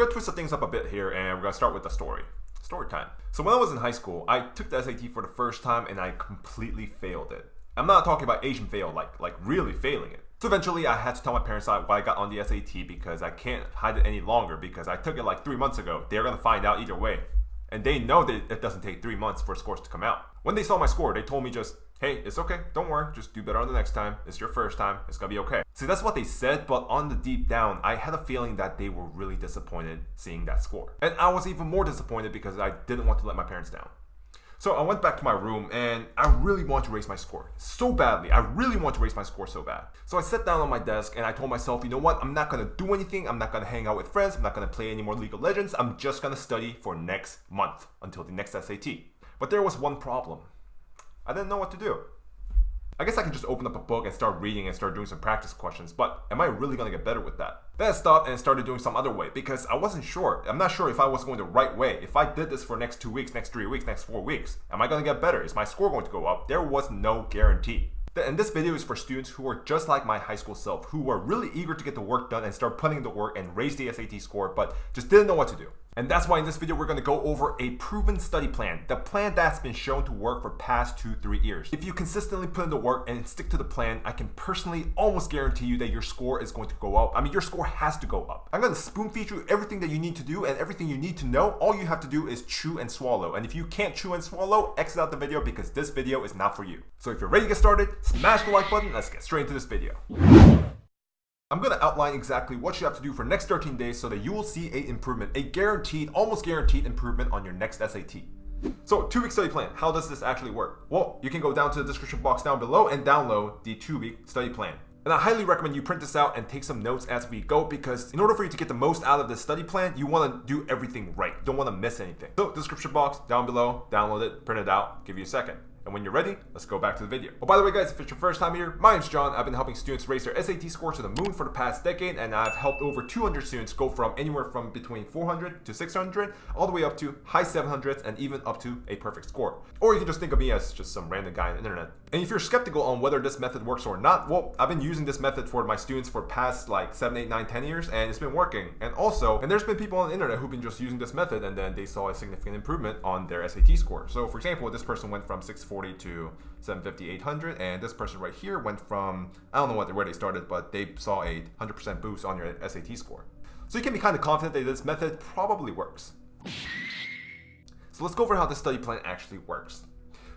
going to twist things up a bit here, and we're going to start with the story. Story time. So when I was in high school, I took the SAT for the first time and I completely failed it. I'm not talking about Asian fail, like really failing it. So eventually I had to tell my parents why I got on the SAT because I can't hide it any longer because I took it like 3 months ago. They're going to find out either way. And they know that it doesn't take 3 months for scores to come out. When they saw my score, they told me just, hey, it's okay, don't worry, just do better on the next time. It's your first time, it's gonna be okay. See, that's what they said, but on the deep down, I had a feeling that they were really disappointed seeing that score. And I was even more disappointed because I didn't want to let my parents down. So I went back to my room and I really want to raise my score so badly. I really want to raise my score so bad. So I sat down on my desk and I told myself, you know what? I'm not gonna do anything. I'm not gonna hang out with friends. I'm not gonna play any more League of Legends. I'm just gonna study for next month until the next SAT. But there was one problem. I didn't know what to do. I guess I can just open up a book and start reading and start doing some practice questions, but am I really gonna get better with that? Then I stopped and started doing some other way because I wasn't sure. I'm not sure if I was going the right way. If I did this for next 2 weeks, next 3 weeks, next 4 weeks, am I gonna get better? Is my score going to go up? There was no guarantee. And this video is for students who are just like my high school self, who were really eager to get the work done and start putting in the work and raise the SAT score, but just didn't know what to do. And that's why in this video, we're gonna go over a proven study plan, the plan that's been shown to work for past 2-3 years. If you consistently put in the work and stick to the plan, I can personally almost guarantee you that your score is going to go up. I mean, your score has to go up. I'm gonna spoon feed you everything that you need to do and everything you need to know. All you have to do is chew and swallow. And if you can't chew and swallow, exit out the video because this video is not for you. So if you're ready to get started, smash the like button. Let's get straight into this video. I'm going to outline exactly what you have to do for next 13 days so that you will see an improvement, a guaranteed, almost guaranteed improvement on your next SAT. So 2-week study plan, how does this actually work? Well, you can go down to the description box down below and download the 2-week study plan. And I highly recommend you print this out and take some notes as we go because in order for you to get the most out of this study plan, you want to do everything right. You don't want to miss anything. So description box down below, download it, print it out, give you a second. And when you're ready, let's go back to the video. Oh, by the way, guys, if it's your first time here, my name's John. I've been helping students raise their SAT score to the moon for the past decade, and I've helped over 200 students go from anywhere from between 400 to 600, all the way up to high 700s, and even up to a perfect score. Or you can just think of me as just some random guy on the internet. And if you're skeptical on whether this method works or not, well, I've been using this method for my students for past like 7, 8, 9, 10 years, and it's been working. And there's been people on the internet who've been just using this method, and then they saw a significant improvement on their SAT score. So for example, this person went from 640 to 750, 800, and this person right here went from, I don't know where they started, but they saw a 100% boost on your SAT score. So you can be kind of confident that this method probably works. So let's go over how this study plan actually works.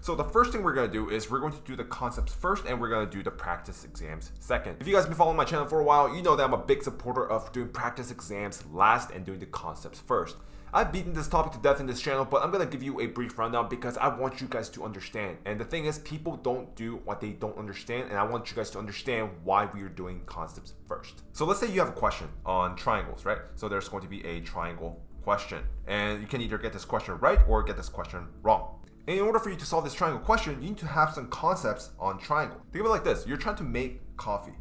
So the first thing we're going to do is we're going to do the concepts first and we're going to do the practice exams second. If you guys have been following my channel for a while, you know that I'm a big supporter of doing practice exams last and doing the concepts first. I've beaten this topic to death in this channel, but I'm going to give you a brief rundown because I want you guys to understand. And the thing is, people don't do what they don't understand, and I want you guys to understand why we are doing concepts first. So let's say you have a question on triangles, right? So there's going to be a triangle question, and you can either get this question right or get this question wrong. And in order for you to solve this triangle question, you need to have some concepts on triangle. Think of it like this. You're trying to make coffee.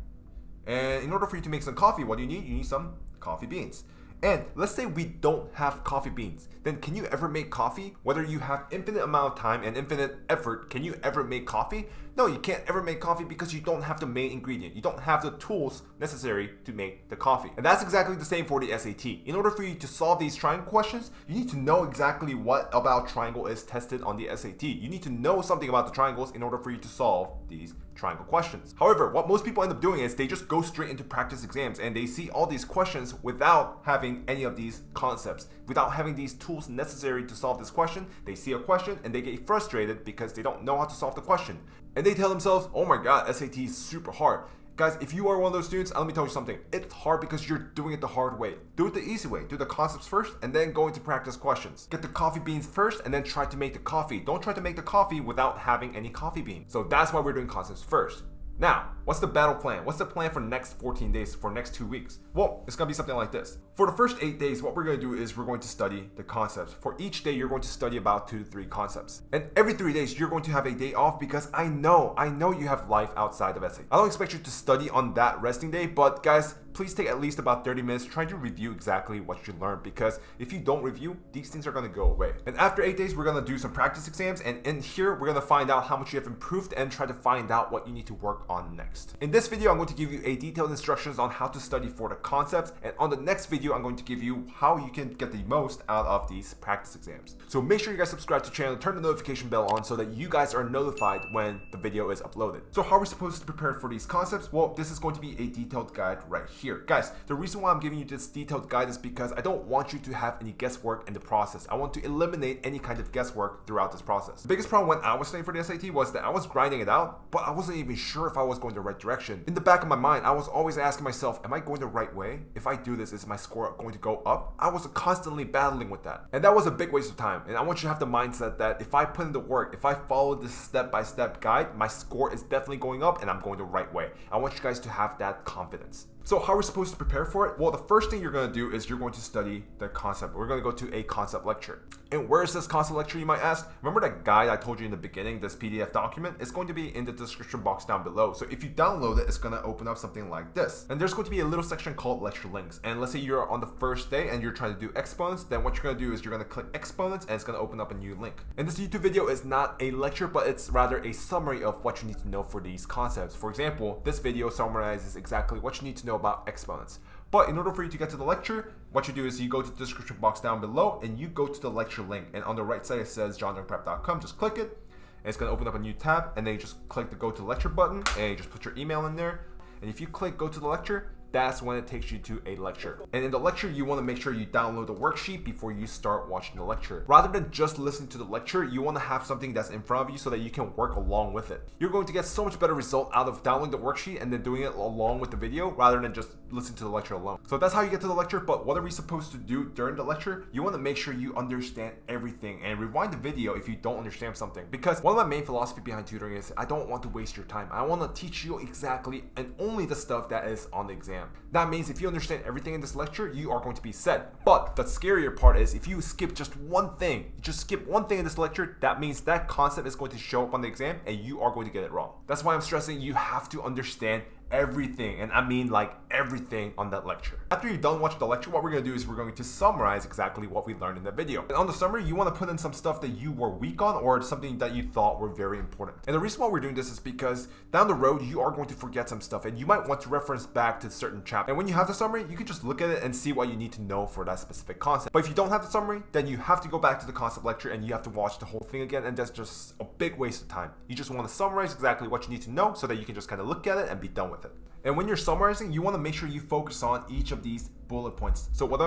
And in order for you to make some coffee, what do you need? You need some coffee beans. And let's say we don't have coffee beans. Then can you ever make coffee? Whether you have infinite amount of time and infinite effort, can you ever make coffee? No, you can't ever make coffee because you don't have the main ingredient. You don't have the tools necessary to make the coffee. And that's exactly the same for the SAT. In order for you to solve these triangle questions, you need to know exactly what about triangle is tested on the SAT. You need to know something about the triangles in order for you to solve these triangle questions. However, what most people end up doing is they just go straight into practice exams and they see all these questions without having any of these concepts, without having these tools necessary to solve this question. They see a question and they get frustrated because they don't know how to solve the question. And they tell themselves, oh my God, SAT is super hard. Guys, if you are one of those students, let me tell you something. It's hard because you're doing it the hard way. Do it the easy way. Do the concepts first and then go into practice questions. Get the coffee beans first and then try to make the coffee. Don't try to make the coffee without having any coffee beans. So that's why we're doing concepts first. Now, what's the battle plan? What's the plan for next 14 days, for next 2 weeks? Well, it's gonna be something like this. For the first 8 days, what we're gonna do is we're going to study the concepts. For each day, you're going to study about 2 to 3 concepts. And every 3 days, you're going to have a day off because I know you have life outside of SAT. I don't expect you to study on that resting day, but guys, please take at least about 30 minutes trying to review exactly what you learned, because if you don't review, these things are going to go away. And after 8 days, we're going to do some practice exams, and in here, we're going to find out how much you have improved and try to find out what you need to work on next. In this video, I'm going to give you a detailed instructions on how to study for the concepts, and on the next video, I'm going to give you how you can get the most out of these practice exams. So make sure you guys subscribe to the channel, turn the notification bell on so that you guys are notified when the video is uploaded. So how are we supposed to prepare for these concepts? Well, this is going to be a detailed guide right here. Guys, the reason why I'm giving you this detailed guide is because I don't want you to have any guesswork in the process. I want to eliminate any kind of guesswork throughout this process. The biggest problem when I was studying for the SAT was that I was grinding it out, but I wasn't even sure if I was going the right direction. In the back of my mind, I was always asking myself, am I going the right way? If I do this, is my score going to go up? I was constantly battling with that. And that was a big waste of time. And I want you to have the mindset that if I put in the work, if I follow this step-by-step guide, my score is definitely going up and I'm going the right way. I want you guys to have that confidence. So how are we supposed to prepare for it? Well, the first thing you're going to do is you're going to study the concept. We're going to go to a concept lecture. And where is this concept lecture, you might ask? Remember that guide I told you in the beginning, this PDF document? It's going to be in the description box down below. So if you download it, it's going to open up something like this. And there's going to be a little section called lecture links. And let's say you're on the first day and you're trying to do exponents, then what you're going to do is you're going to click exponents and it's going to open up a new link. And this YouTube video is not a lecture, but it's rather a summary of what you need to know for these concepts. For example, this video summarizes exactly what you need to know about exponents. But in order for you to get to the lecture, what you do is you go to the description box down below and you go to the lecture link. And on the right side, it says johndoingprep.com. Just click it and it's going to open up a new tab. And then you just click the go to lecture button and you just put your email in there. And if you click go to the lecture, that's when it takes you to a lecture. And in the lecture, you want to make sure you download the worksheet before you start watching the lecture. Rather than just listening to the lecture, you want to have something that's in front of you so that you can work along with it. You're going to get so much better result out of downloading the worksheet and then doing it along with the video rather than just listening to the lecture alone. So that's how you get to the lecture, but what are we supposed to do during the lecture? You want to make sure you understand everything and rewind the video if you don't understand something. Because one of my main philosophy behind tutoring is I don't want to waste your time. I want to teach you exactly and only the stuff that is on the exam. That means if you understand everything in this lecture, you are going to be set. But the scarier part is if you skip just one thing, in this lecture, that means that concept is going to show up on the exam and you are going to get it wrong. That's why I'm stressing you have to understand everything, and I mean like everything on that lecture. After you're done watching the lecture, what we're going to do is we're going to summarize exactly what we learned in the video. And on the summary, you want to put in some stuff that you were weak on or something that you thought were very important. And the reason why we're doing this is because down the road, you are going to forget some stuff and you might want to reference back to certain chapters. And when you have the summary, you can just look at it and see what you need to know for that specific concept. But if you don't have the summary, then you have to go back to the concept lecture and you have to watch the whole thing again, and that's just a big waste of time. You just want to summarize exactly what you need to know so that you can just kind of look at it and be done with it. And when you're summarizing, you want to make sure you focus on each of these bullet points. So what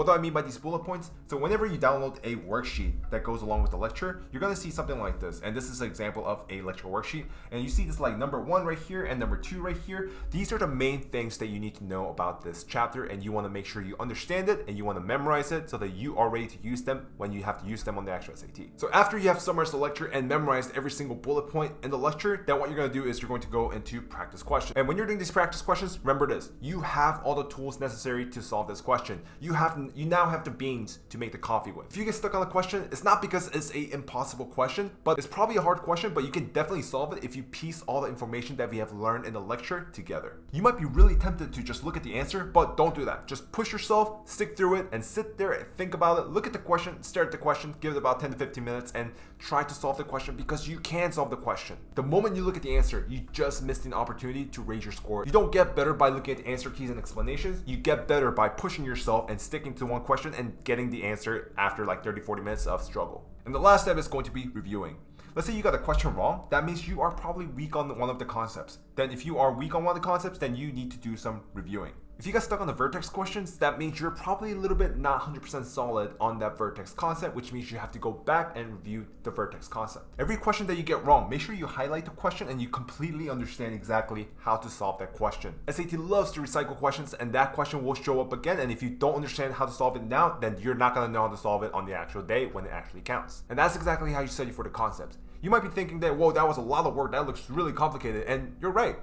do I mean by these bullet points? So whenever you download a worksheet that goes along with the lecture, you're going to see something like this. And this is an example of a lecture worksheet. And you see this like number 1 right here and number 2 right here. These are the main things that you need to know about this chapter, and you want to make sure you understand it and you want to memorize it so that you are ready to use them when you have to use them on the actual SAT. So after you have summarized the lecture and memorized every single bullet point in the lecture, then what you're going to do is you're going to go into practice questions. And when you're doing these practice questions, remember this: you have all the tools necessary to solve this question. You now have the beans to make the coffee with. If you get stuck on a question, it's not because it's an impossible question, but it's probably a hard question, but you can definitely solve it if you piece all the information that we have learned in the lecture together. You might be really tempted to just look at the answer, but don't do that. Just push yourself, stick through it, and sit there and think about it. Look at the question, stare at the question, give it about 10 to 15 minutes, and try to solve the question, because you can solve the question. The moment you look at the answer, you just missed an opportunity to raise your score. You don't get better by looking at answer keys and explanations. You get better by pushing yourself and sticking to one question and getting the answer after like 30-40 minutes of struggle. And the last step is going to be reviewing. Let's say you got a question wrong. That means you are probably weak on one of the concepts. Then if you are weak on one of the concepts, then you need to do some reviewing. If you got stuck on the vertex questions, that means you're probably a little bit not 100% solid on that vertex concept, which means you have to go back and review the vertex concept. Every question that you get wrong, make sure you highlight the question and you completely understand exactly how to solve that question. SAT loves to recycle questions, and that question will show up again, and if you don't understand how to solve it now, then you're not going to know how to solve it on the actual day when it actually counts. And that's exactly how you study for the concepts. You might be thinking that, whoa, that was a lot of work, that looks really complicated, and you're right.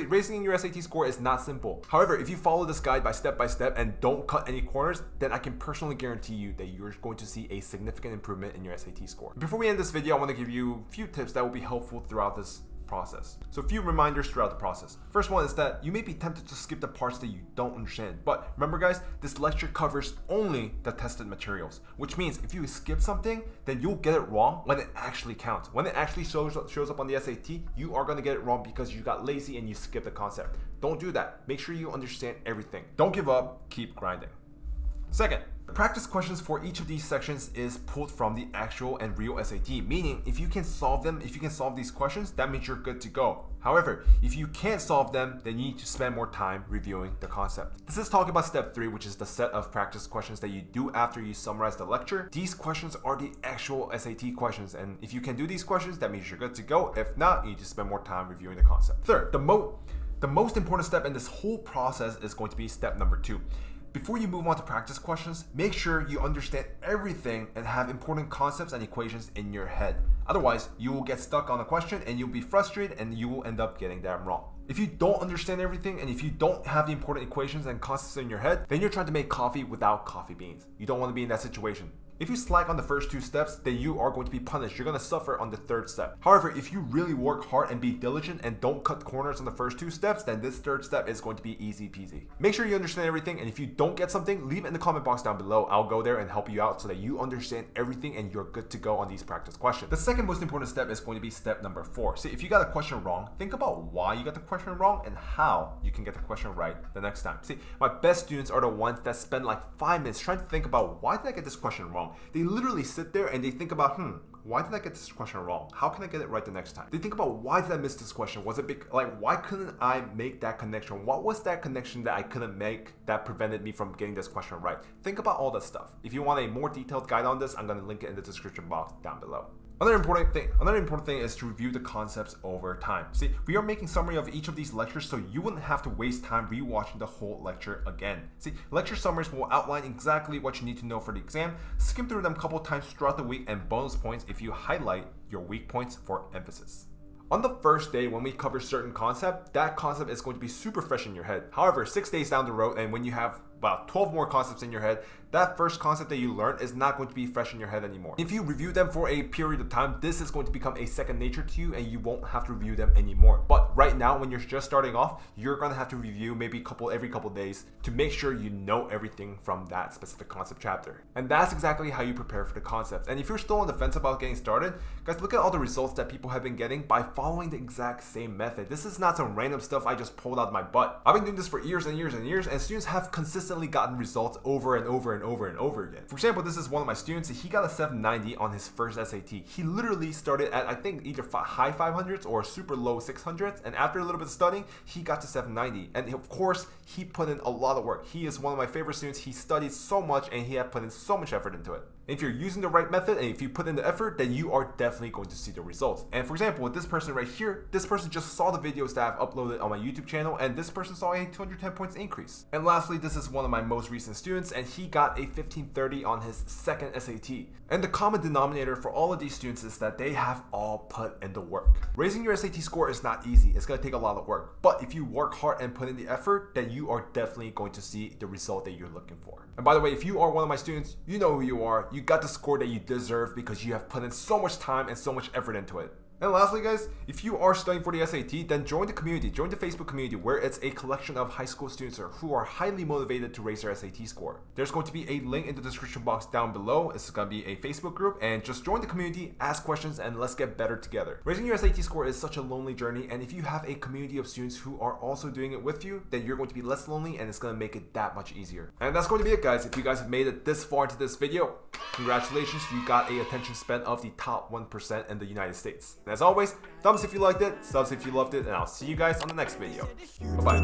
Raising your SAT score is not simple. However, if you follow this guide by step and don't cut any corners, then I can personally guarantee you that you're going to see a significant improvement in your SAT score. Before we end this video, I want to give you a few tips that will be helpful throughout this process. So a few reminders throughout the process. First one is that you may be tempted to skip the parts that you don't understand. But remember guys, this lecture covers only the tested materials, which means if you skip something, then you'll get it wrong when it actually counts. When it actually shows up on the SAT, you are going to get it wrong because you got lazy and you skipped the concept. Don't do that. Make sure you understand everything. Don't give up, keep grinding. Second, the practice questions for each of these sections is pulled from the actual and real SAT, meaning if you can solve them, if you can solve these questions, that means you're good to go. However, if you can't solve them, then you need to spend more time reviewing the concept. This is talking about step 3, which is the set of practice questions that you do after you summarize the lecture. These questions are the actual SAT questions, and if you can do these questions, that means you're good to go. If not, you need to spend more time reviewing the concept. Third, the most important step in this whole process is going to be step number 2. Before you move on to practice questions, make sure you understand everything and have important concepts and equations in your head. Otherwise, you will get stuck on a question and you'll be frustrated and you will end up getting that wrong. If you don't understand everything and if you don't have the important equations and concepts in your head, then you're trying to make coffee without coffee beans. You don't want to be in that situation. If you slack on the first 2 steps, then you are going to be punished. You're going to suffer on the 3rd step. However, if you really work hard and be diligent and don't cut corners on the first 2 steps, then this 3rd step is going to be easy peasy. Make sure you understand everything, and if you don't get something, leave it in the comment box down below. I'll go there and help you out so that you understand everything and you're good to go on these practice questions. The second most important step is going to be step number 4. See, if you got a question wrong, think about why you got the question wrong and how you can get the question right the next time. See, my best students are the ones that spend like 5 minutes trying to think about why did I get this question wrong. They literally sit there and they think about, why did I get this question wrong? How can I get it right the next time? They think about, why did I miss this question? Was it why couldn't I make that connection? What was that connection that I couldn't make that prevented me from getting this question right? Think about all that stuff. If you want a more detailed guide on this, I'm going to link it in the description box down below. Another important thing is to review the concepts over time. See, we are making summary of each of these lectures so you wouldn't have to waste time rewatching the whole lecture again. See, lecture summaries will outline exactly what you need to know for the exam. Skim through them a couple times throughout the week, and bonus points if you highlight your weak points for emphasis. On the first day, when we cover certain concept, that concept is going to be super fresh in your head. However, 6 days down the road, and when you have about 12 more concepts in your head, that first concept that you learned is not going to be fresh in your head anymore. If you review them for a period of time, this is going to become a second nature to you and you won't have to review them anymore. But right now, when you're just starting off, you're going to have to review maybe every couple days to make sure you know everything from that specific concept chapter. And that's exactly how you prepare for the concepts. And if you're still on the fence about getting started, guys, look at all the results that people have been getting by following the exact same method. This is not some random stuff I just pulled out of my butt. I've been doing this for years and years and years, and students have consistently gotten results over and over and over and over again. For example, this is one of my students. He got a 790 on his first SAT. He literally started at, I think, either high 500s or super low 600s, and after a little bit of studying, he got to 790. And of course, he put in a lot of work. He is one of my favorite students. He studied so much and he had put in so much effort into it. If you're using the right method and if you put in the effort, then you are definitely going to see the results. And for example, with this person right here, this person just saw the videos that I've uploaded on my YouTube channel, and this person saw a 210 points increase. And lastly, this is one of my most recent students, and he got a 1530 on his second SAT. And the common denominator for all of these students is that they have all put in the work. Raising your SAT score is not easy. It's going to take a lot of work. But if you work hard and put in the effort, then you are definitely going to see the result that you're looking for. And by the way, if you are one of my students, you know who you are. You got the score that you deserve because you have put in so much time and so much effort into it. And lastly, guys, if you are studying for the SAT, then join the community. Join the Facebook community where it's a collection of high school students who are highly motivated to raise their SAT score. There's going to be a link in the description box down below. It's going to be a Facebook group, and just join the community, ask questions, and let's get better together. Raising your SAT score is such a lonely journey, and if you have a community of students who are also doing it with you, then you're going to be less lonely and it's going to make it that much easier. And that's going to be it, guys. If you guys have made it this far into this video, congratulations, you got a attention span of the top 1% in the United States. And as always, thumbs if you liked it, subs if you loved it, and I'll see you guys on the next video. Bye-bye.